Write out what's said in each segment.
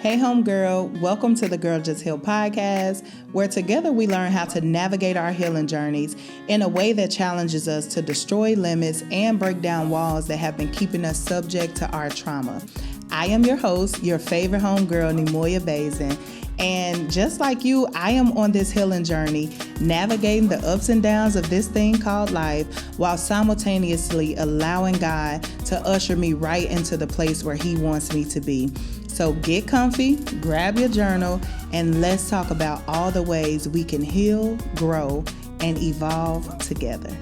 Hey homegirl, welcome to the Girl Just Heal podcast, where together we learn how to navigate our healing journeys in a way that challenges us to destroy limits and break down walls that have been keeping us subject to our trauma. I am your host, your favorite homegirl, Neimoya Basden, and just like you, I am on this healing journey, navigating the ups and downs of this thing called life, while simultaneously allowing God to usher me right into the place where He wants me to be. So get comfy, grab your journal, and let's talk about all the ways we can heal, grow, and evolve together.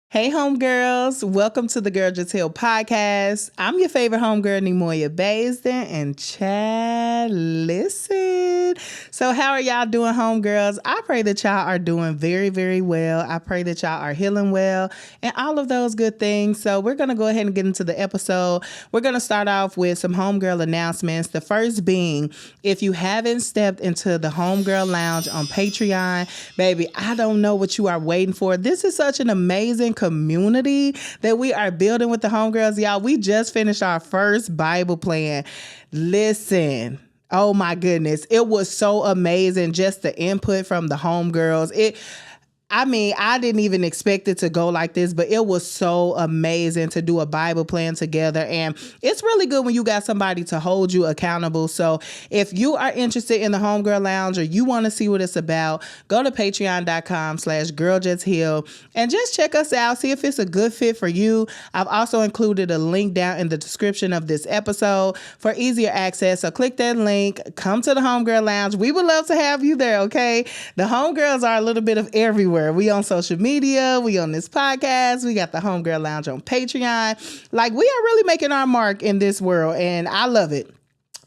Hey homegirls, welcome to the Girl Just Heal podcast. I'm your favorite homegirl, Neimoya Basden, and Chad, listen. So how are y'all doing, homegirls? I pray that y'all are doing very, very well. I pray that y'all are healing well and all of those good things. So we're going to go ahead and get into the episode. We're going to start off with some homegirl announcements. The first being, if you haven't stepped into the Homegirl Lounge on Patreon, baby, I don't know what you are waiting for. This is such an amazing community that we are building with the homegirls, y'all. We just finished our first Bible plan. Listen, oh my goodness, it was so amazing, just the input from the homegirls. I didn't even expect it to go like this, but it was so amazing to do a Bible plan together. And it's really good when you got somebody to hold you accountable. So if you are interested in the Homegirl Lounge or you want to see what it's about, go to patreon.com/girljustheal and just check us out. See if it's a good fit for you. I've also included a link down in the description of this episode for easier access. So click that link, come to the Homegirl Lounge. We would love to have you there, okay? The homegirls are a little bit of everywhere. We on social media, we on this podcast, we got the Homegirl Lounge on Patreon. Like, we are really making our mark in this world, and I love it.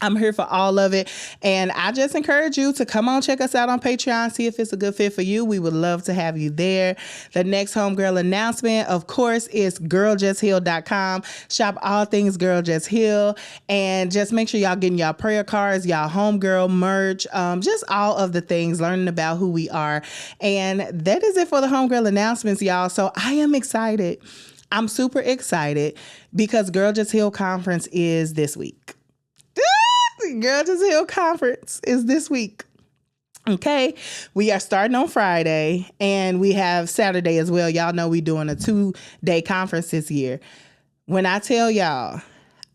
I'm here for all of it. And I just encourage you to come on, check us out on Patreon, see if it's a good fit for you. We would love to have you there. The next homegirl announcement, of course, is girljustheal.com. Shop all things Girl Just Heal. And just make sure y'all getting y'all prayer cards, y'all homegirl merch, just all of the things, learning about who we are. And that is it for the homegirl announcements, y'all. So I am excited. I'm super excited because Girl Just Heal Conference is this week. Girl Just Heal Conference is this week. Okay, we are starting on Friday and we have Saturday as well. Y'all know we doing a 2-day conference this year. When I tell y'all,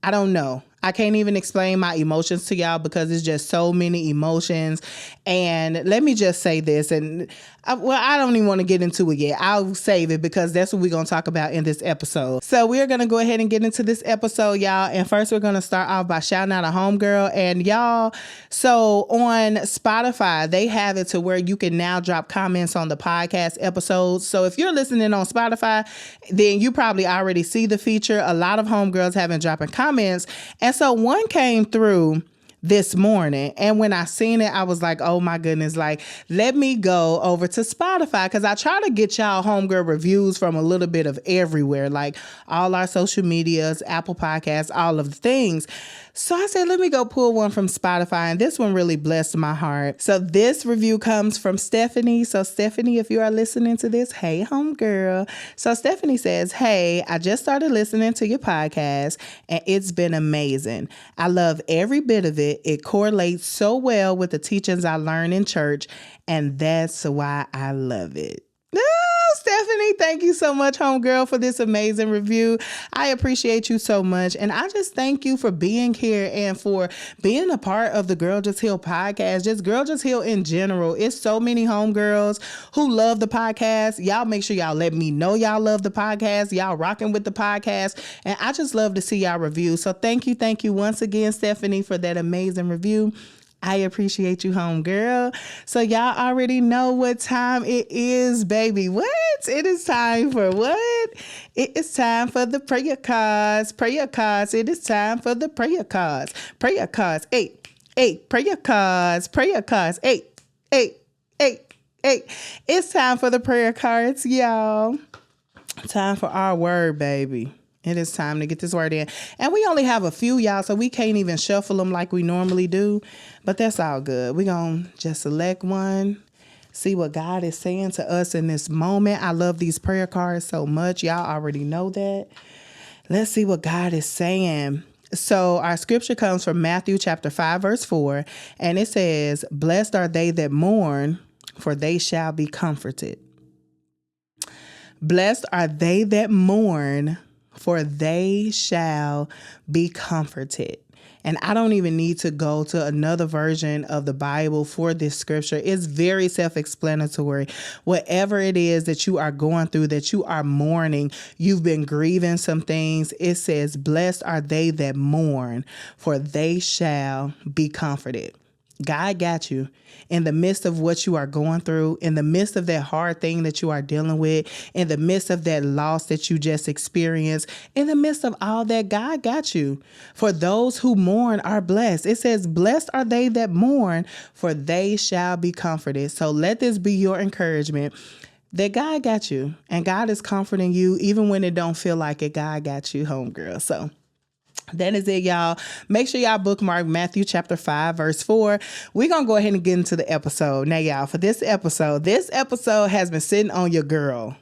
I don't know. I can't even explain my emotions to y'all because it's just so many emotions. And let me just say this, and I don't even want to get into it yet. I'll save it because that's what we're going to talk about in this episode. So we're going to go ahead and get into this episode, y'all. And first, we're going to start off by shouting out a homegirl. And y'all, so on Spotify, they have it to where you can now drop comments on the podcast episodes. So if you're listening on Spotify, then you probably already see the feature. A lot of homegirls have been dropping comments. And so one came through this morning, and when I seen it, I was like, oh my goodness, like, let me go over to Spotify, because I try to get y'all homegirl reviews from a little bit of everywhere, like all our social medias, Apple Podcasts, all of the things. So I said, let me go pull one from Spotify, and this one really blessed my heart. So this review comes from Stephanie. So Stephanie, if you are listening to this, hey, homegirl. So Stephanie says, hey, I just started listening to your podcast, and it's been amazing. I love every bit of it. It correlates so well with the teachings I learned in church, and that's why I love it. Stephanie, thank you so much, homegirl, for this amazing review. I appreciate you so much. And I just thank you for being here and for being a part of the Girl Just Heal podcast, just Girl Just Heal in general. It's so many homegirls who love the podcast. Y'all make sure y'all let me know y'all love the podcast. Y'all rocking with the podcast. And I just love to see y'all review. So thank you once again, Stephanie, for that amazing review. I appreciate you, homegirl. So y'all already know what time it is, baby. What? It is time for what? It is time for the prayer cards. Prayer cards. It is time for the prayer cards. Prayer cards. 8. Prayer cards. Prayer cards. 8. It's time for the prayer cards, y'all. Time for our word, baby. It is time to get this word in. And we only have a few, y'all, so we can't even shuffle them like we normally do. But that's all good. We're going to just select one, see what God is saying to us in this moment. I love these prayer cards so much. Y'all already know that. Let's see what God is saying. So our scripture comes from Matthew chapter 5, verse 4, and it says, "Blessed are they that mourn, for they shall be comforted." Blessed are they that mourn, for they shall be comforted. And I don't even need to go to another version of the Bible for this scripture. It's very self-explanatory. Whatever it is that you are going through, that you are mourning, you've been grieving some things. It says, "Blessed are they that mourn, for they shall be comforted." God got you in the midst of what you are going through, in the midst of that hard thing that you are dealing with, in the midst of that loss that you just experienced, in the midst of all that, God got you. For those who mourn are blessed. It says, "Blessed are they that mourn, for they shall be comforted." So let this be your encouragement that God got you, and God is comforting you even when it don't feel like it. God got you, homegirl. So that is it, y'all. Make sure y'all bookmark Matthew chapter 5, verse 4. We're going to go ahead and get into the episode. Now, y'all, for this episode has been sitting on your girl.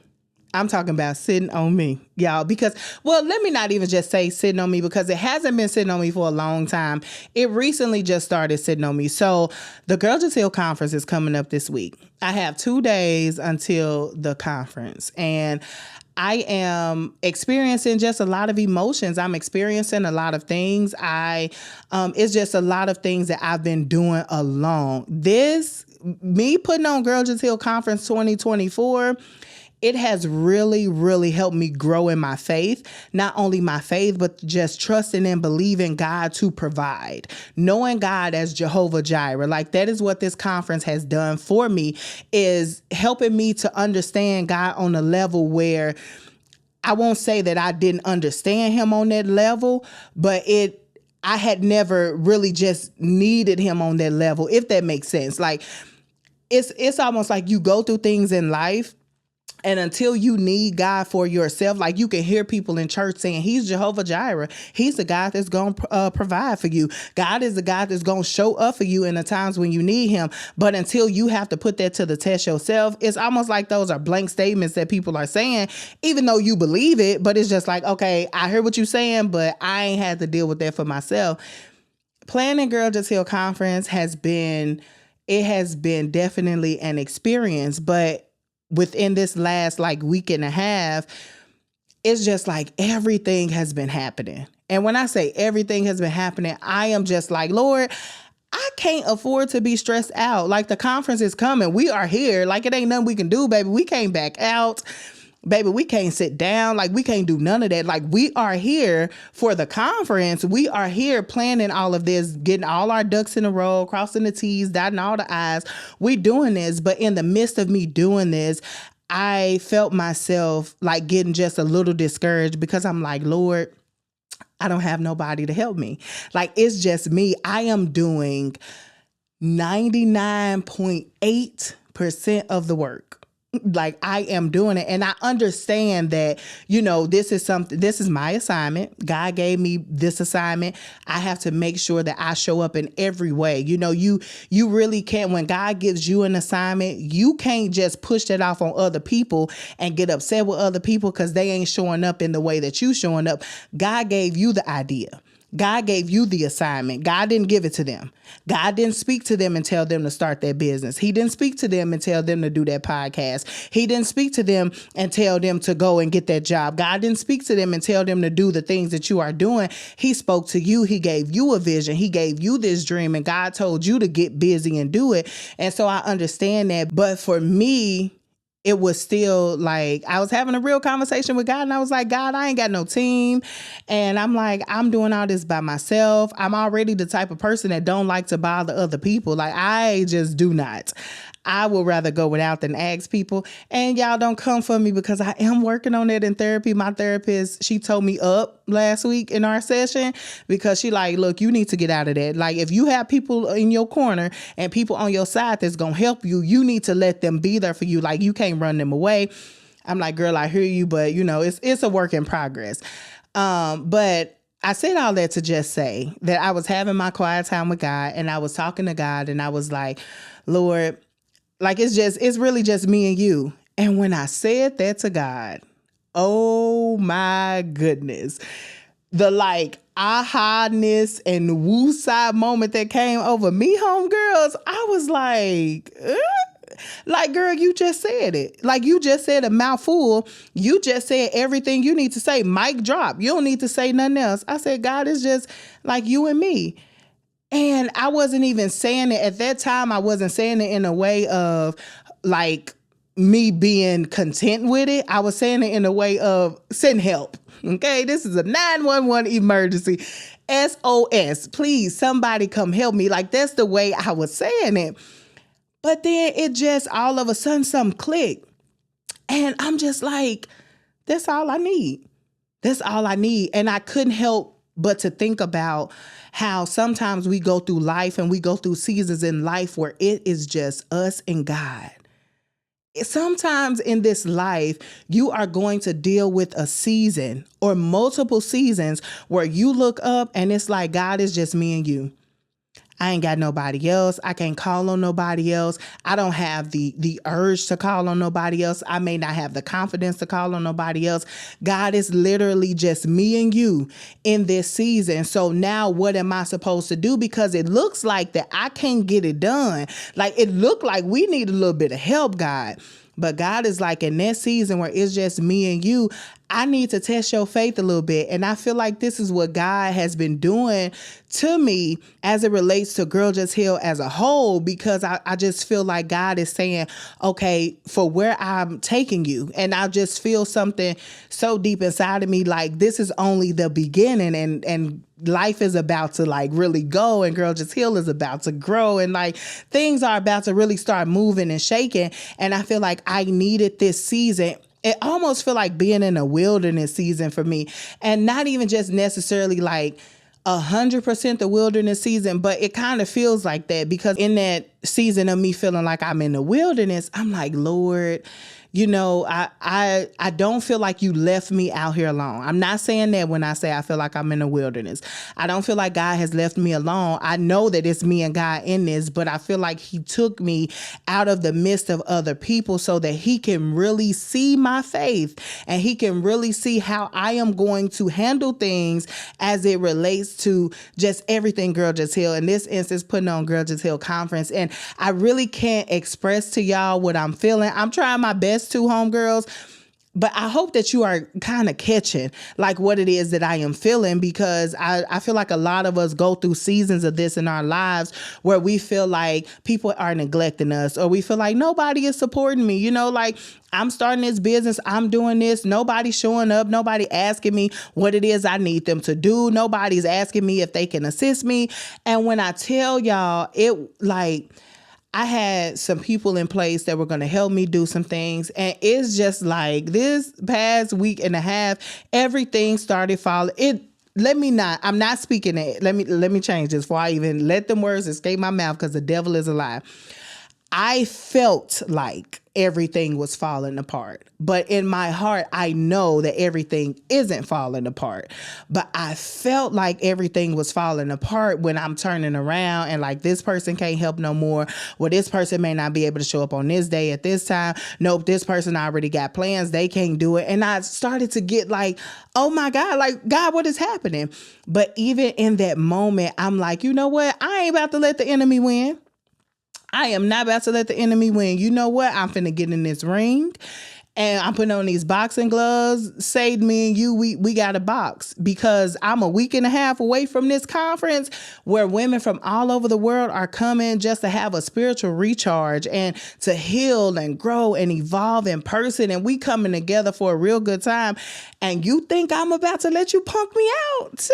I'm talking about sitting on me, y'all, because, well, let me not even just say sitting on me, because it hasn't been sitting on me for a long time. It recently just started sitting on me. So the Girl Just Heal conference is coming up this week. I have 2 days until the conference, and I am experiencing just a lot of emotions. I'm experiencing a lot of things. It's just a lot of things that I've been doing alone. Me putting on Girl Just Heal Conference 2024, it has really, really helped me grow in my faith. Not only my faith, but just trusting and believing God to provide. Knowing God as Jehovah Jireh. Like, that is what this conference has done for me, is helping me to understand God on a level where I won't say that I didn't understand him on that level, but I had never really just needed him on that level, if that makes sense. Like, it's almost like you go through things in life, and until you need God for yourself, like, you can hear people in church saying he's Jehovah Jireh. He's the God that's going to provide for you. God is the God that's going to show up for you in the times when you need him. But until you have to put that to the test yourself, it's almost like those are blank statements that people are saying, even though you believe it. But it's just like, okay, I hear what you're saying, but I ain't had to deal with that for myself. Planning Girl Just Heal Conference has been definitely an experience, but within this last week and a half, it's just like everything has been happening. And when I say everything has been happening, I am just like, Lord, I can't afford to be stressed out. Like, the conference is coming. We are here. Like, it ain't nothing we can do, baby. We can't back out. Baby, we can't sit down. Like, we can't do none of that. Like, we are here for the conference. We are here planning all of this, getting all our ducks in a row, crossing the T's, dotting all the I's. We doing this. But in the midst of me doing this, I felt myself like getting just a little discouraged, because I'm like, Lord, I don't have nobody to help me. Like, it's just me. I am doing 99.8% of the work. Like, I am doing it. And I understand that, this is my assignment. God gave me this assignment. I have to make sure that I show up in every way. You really can't, when God gives you an assignment, you can't just push that off on other people and get upset with other people because they ain't showing up in the way that you showing up. God gave you the idea. God gave you the assignment. God didn't give it to them. God didn't speak to them and tell them to start their business. He didn't speak to them and tell them to do that podcast. He didn't speak to them and tell them to go and get that job. God didn't speak to them and tell them to do the things that you are doing. He spoke to you. He gave you a vision. He gave you this dream, and God told you to get busy and do it. And so I understand that. But for me, it was still like, I was having a real conversation with God, and I was like, God, I ain't got no team. And I'm like, I'm doing all this by myself. I'm already the type of person that don't like to bother other people. Like, I just do not. I would rather go without than ask people. And y'all don't come for me, because I am working on it in therapy. My therapist, she told me up last week in our session, because she like, look, you need to get out of that. Like, if you have people in your corner and people on your side that's going to help you, you need to let them be there for you. Like, you can't run them away. I'm like, girl, I hear you, but it's a work in progress. But I said all that to just say that I was having my quiet time with God, and I was talking to God, and I was like, Lord, like, it's really just me and you. And when I said that to God, Oh my goodness. The like aha-ness and woosah moment that came over me, homegirls, I was like, like, girl, you just said it. Like, you just said a mouthful. You just said everything you need to say. Mic drop. You don't need to say nothing else. I said, God, is just like you and me. And I wasn't even saying it at that time. I wasn't saying it in a way of like me being content with it. I was saying it in a way of send help. Okay, this is a 911 emergency. SOS. Please, somebody come help me. Like, that's the way I was saying it. But then it just all of a sudden something clicked. And I'm just like, that's all I need. That's all I need. And I couldn't help but to think about how sometimes we go through life and we go through seasons in life where it is just us and God. Sometimes in this life, you are going to deal with a season or multiple seasons where you look up and it's like, God, is just me and you. I ain't got nobody else. I can't call on nobody else. I don't have the urge to call on nobody else. I may not have the confidence to call on nobody else. God, is literally just me and you in this season. So now what am I supposed to do? Because it looks like that I can't get it done. Like, it looked like we need a little bit of help, God. But God is like, in that season where it's just me and you, I need to test your faith a little bit. And I feel like this is what God has been doing to me as it relates to Girl Just Heal as a whole, because I just feel like God is saying, okay, for where I'm taking you. And I just feel something so deep inside of me, like this is only the beginning, and life is about to like really go, and Girl Just Heal is about to grow, and like things are about to really start moving and shaking. And I feel like I needed this season. It almost feel like being in a wilderness season for me, and not even just necessarily like 100% the wilderness season, but it kind of feels like that, because in that season of me feeling like I'm in the wilderness, I'm like, Lord, you know, I don't feel like you left me out here alone. I'm not saying that when I say I feel like I'm in the wilderness. I don't feel like God has left me alone. I know that it's me and God in this, but I feel like he took me out of the midst of other people so that he can really see my faith, and he can really see how I am going to handle things as it relates to just everything Girl Just Heal. In this instance, putting on Girl Just Heal conference. And I really can't express to y'all what I'm feeling. I'm trying my best to, homegirls, but I hope that you are kind of catching like what it is that I am feeling, because I feel like a lot of us go through seasons of this in our lives where we feel like people are neglecting us, or we feel like nobody is supporting me. You know, like, I'm starting this business, I'm doing this, nobody's showing up, nobody asking me what it is I need them to do, nobody's asking me if they can assist me. And when I tell y'all, it like, I had some people in place that were going to help me do some things. And it's just like this past week and a half, everything started falling. I'm not speaking it. Let me change this before I even let them words escape my mouth, because the devil is a lie. I felt like everything was falling apart. But in my heart, I know that everything isn't falling apart. But I felt like everything was falling apart when I'm turning around and like, this person can't help no more. Well, this person may not be able to show up on this day at this time. Nope, this person already got plans. They can't do it. And I started to get like, oh my God, like, God, what is happening? But even in that moment, I'm like, you know what? I ain't about to let the enemy win. I am not about to let the enemy win. You know what? I'm finna get in this ring, and I'm putting on these boxing gloves. Say me and you, we got a box, because I'm a week and a half away from this conference where women from all over the world are coming just to have a spiritual recharge and to heal and grow and evolve in person. And we coming together for a real good time. And you think I'm about to let you punk me out?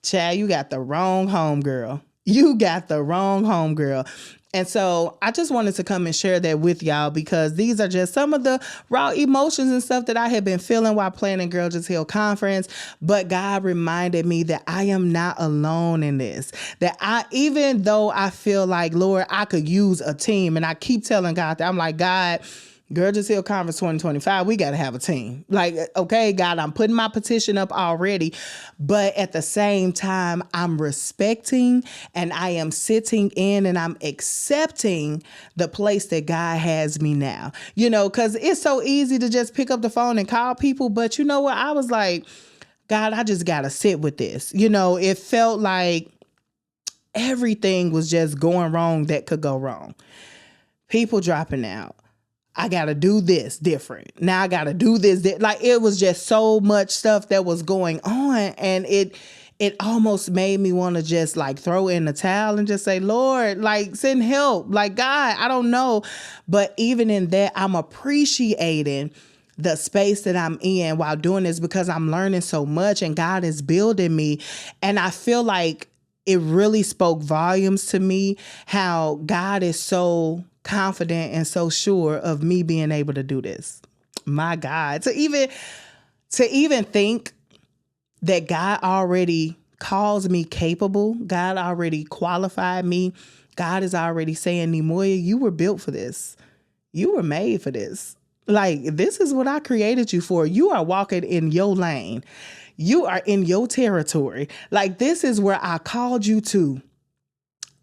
Chad, you got the wrong homegirl. You got the wrong homegirl. And so I just wanted to come and share that with y'all, because these are just some of the raw emotions and stuff that I had been feeling while planning Girl Just Heal conference. But God reminded me that I am not alone in this, that even though I feel like, Lord, I could use a team, and I keep telling God that, I'm like, God, Girl Just Heal Conference 2025, we got to have a team. Like, okay, God, I'm putting my petition up already. But at the same time, I'm respecting and I am sitting in and I'm accepting the place that God has me now. You know, because it's so easy to just pick up the phone and call people. But you know what? I was like, God, I just got to sit with this. You know, it felt like everything was just going wrong that could go wrong. People dropping out. I got to do this different. Now I got to do this. Like, it was just so much stuff that was going on. And it almost made me want to just like throw in the towel and just say, Lord, like send help. Like, God, I don't know. But even in that, I'm appreciating the space that I'm in while doing this because I'm learning so much and God is building me. And I feel like it really spoke volumes to me how God is so confident and so sure of me being able to do this. My God, to even think that God already calls me capable, God already qualified me, God is already saying, Neimoya, you were built for this. You were made for this. Like, this is what I created you for. You are walking in your lane. You are in your territory. Like, this is where I called you to.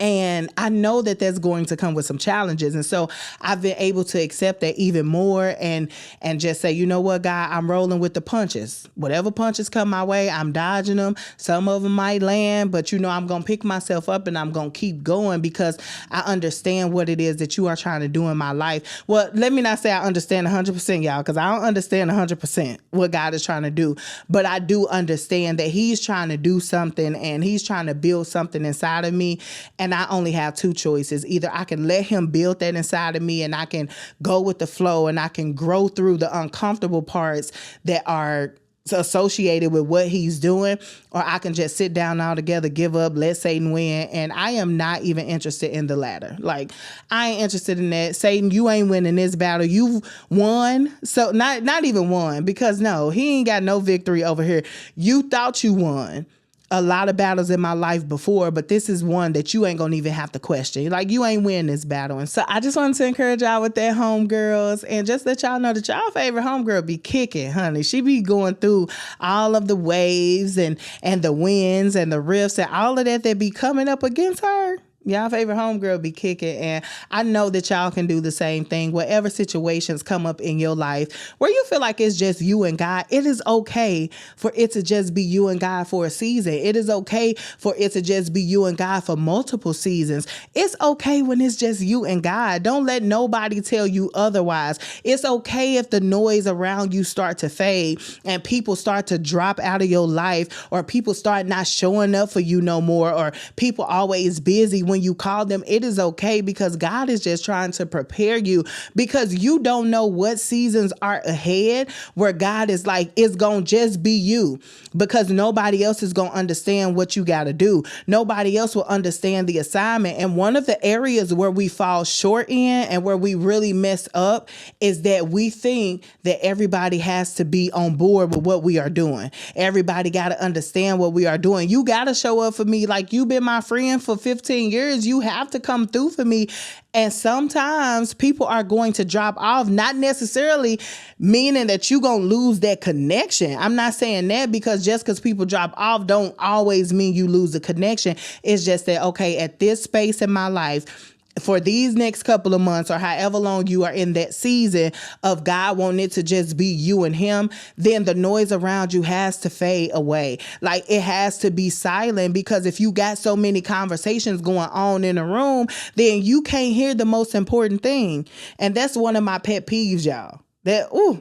And I know that that's going to come with some challenges. And so I've been able to accept that even more and just say, you know what, God, I'm rolling with the punches. Whatever punches come my way, I'm dodging them. Some of them might land, but, you know, I'm going to pick myself up and I'm going to keep going because I understand what it is that you are trying to do in my life. Well, let me not say I understand 100%, y'all, because I don't understand 100% what God is trying to do. But I do understand that he's trying to do something and he's trying to build something inside of me. And I only have two choices. Either I can let him build that inside of me and I can go with the flow and I can grow through the uncomfortable parts that are associated with what he's doing, or I can just sit down altogether, give up, let Satan win. And I am not even interested in the latter. Like, I ain't interested in that. Satan, you ain't winning this battle. You've won. So not even won, because no, he ain't got no victory over here. You thought you won a lot of battles in my life before, but this is one that you ain't gonna even have to question. Like, you ain't win this battle. And so I just wanted to encourage y'all with that, homegirls, and just let y'all know that y'all favorite homegirl be kicking, honey. She be going through all of the waves and the winds and the rifts and all of that be coming up against her. Y'all favorite homegirl be kicking, and I know that y'all can do the same thing. Whatever situations come up in your life where you feel like it's just you and God, it is okay for it to just be you and God for a season. It is okay for it to just be you and God for multiple seasons. It's okay when it's just you and God. Don't let nobody tell you otherwise. It's okay if the noise around you start to fade and people start to drop out of your life, or people start not showing up for you no more, or people always busy when you call them. It is okay, because God is just trying to prepare you, because you don't know what seasons are ahead where God is like, it's going to just be you, because nobody else is going to understand what you got to do. Nobody else will understand the assignment. And one of the areas where we fall short in and where we really mess up is that we think that everybody has to be on board with what we are doing. Everybody got to understand what we are doing. You got to show up for me. Like, you've been my friend for 15 years. You have to come through for me. And sometimes people are going to drop off, not necessarily meaning that you're going to lose that connection. I'm not saying that, because just because people drop off don't always mean you lose the connection. It's just that, okay, at this space in my life, for these next couple of months, or however long you are in that season of God wanting it to just be you and him, then the noise around you has to fade away. Like, it has to be silent, because if you got so many conversations going on in a room, then you can't hear the most important thing. And that's one of my pet peeves, y'all.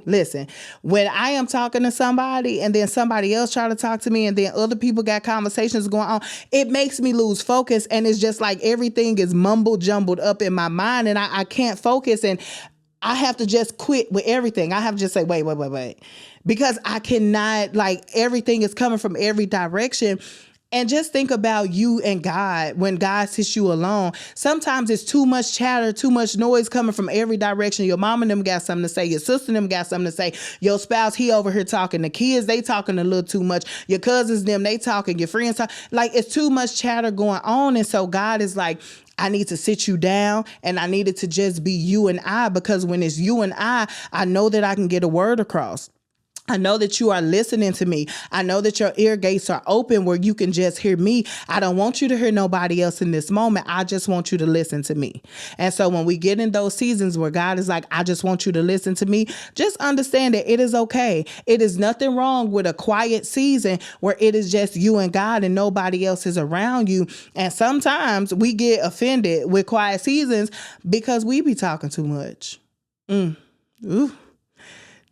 Listen, when I am talking to somebody and then somebody else try to talk to me and then other people got conversations going on, it makes me lose focus. And it's just like everything is mumbled jumbled up in my mind, and I can't focus, and I have to just quit with everything. I have to just say, wait, because I cannot, like, everything is coming from every direction. And just think about you and God when God sits you alone. Sometimes it's too much chatter, too much noise coming from every direction. Your mom and them got something to say. Your sister and them got something to say. Your spouse, he over here talking. The kids, they talking a little too much. Your cousins, them, they talking. Your friends talk. Like, it's too much chatter going on. And so God is like, I need to sit you down and I need it to just be you and I, because when it's you and I know that I can get a word across. I know that you are listening to me. I know that your ear gates are open where you can just hear me. I don't want you to hear nobody else in this moment. I just want you to listen to me. And so when we get in those seasons where God is like, I just want you to listen to me, just understand that it is okay. It is nothing wrong with a quiet season where it is just you and God and nobody else is around you. And sometimes we get offended with quiet seasons because we be talking too much. Ooh,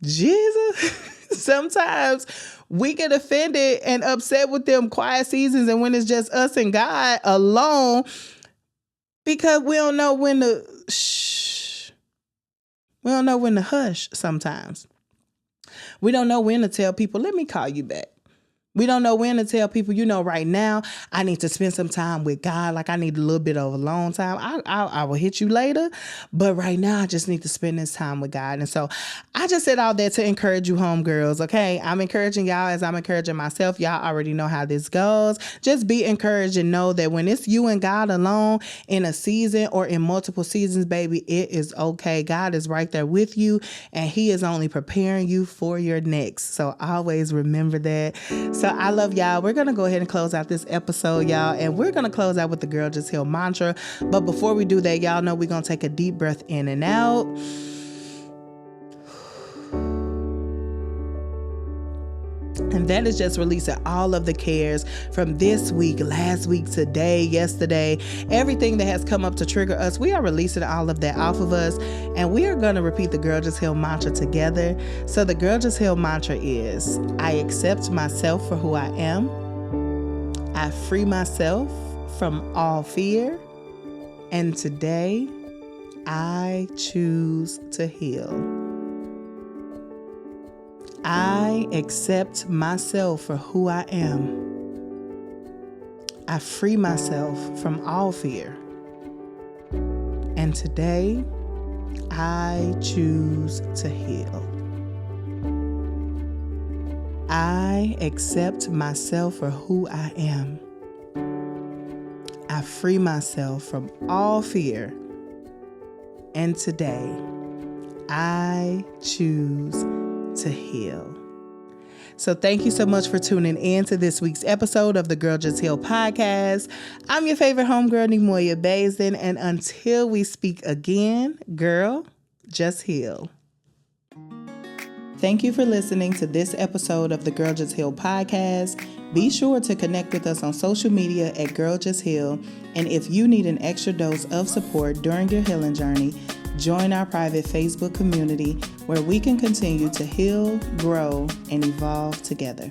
Jesus. Sometimes we get offended and upset with them quiet seasons and when it's just us and God alone, because we don't know when to shh. We don't know when to hush sometimes. We don't know when to tell people, let me call you back. We don't know when to tell people, right now, I need to spend some time with God. Like I need a little bit of alone time. I will hit you later. But right now, I just need to spend this time with God. And so I just said all that to encourage you homegirls, okay? I'm encouraging y'all as I'm encouraging myself. Y'all already know how this goes. Just be encouraged and know that when it's you and God alone in a season or in multiple seasons, baby, it is okay. God is right there with you and he is only preparing you for your next. So always remember that. So I love y'all. We're going to go ahead and close out this episode, y'all. And we're going to close out with the Girl Just Heal mantra. But before we do that, y'all know we're going to take a deep breath in and out. And that is just releasing all of the cares from this week, last week, today, yesterday, everything that has come up to trigger us. We are releasing all of that off of us. And we are going to repeat the Girl Just Heal mantra together. So the Girl Just Heal mantra is, I accept myself for who I am. I free myself from all fear. And today, I choose to heal. I accept myself for who I am. I free myself from all fear. And today, I choose to heal. I accept myself for who I am. I free myself from all fear. And today, I choose to heal. So thank you so much for tuning in to this week's episode of the Girl Just Heal podcast. I'm your favorite homegirl, Neimoya Basden, and until we speak again, girl, just heal. Thank you for listening to this episode of the Girl Just Heal podcast. Be sure to connect with us on social media at Girl Just Heal. And if you need an extra dose of support during your healing journey, join our private Facebook community where we can continue to heal, grow, and evolve together.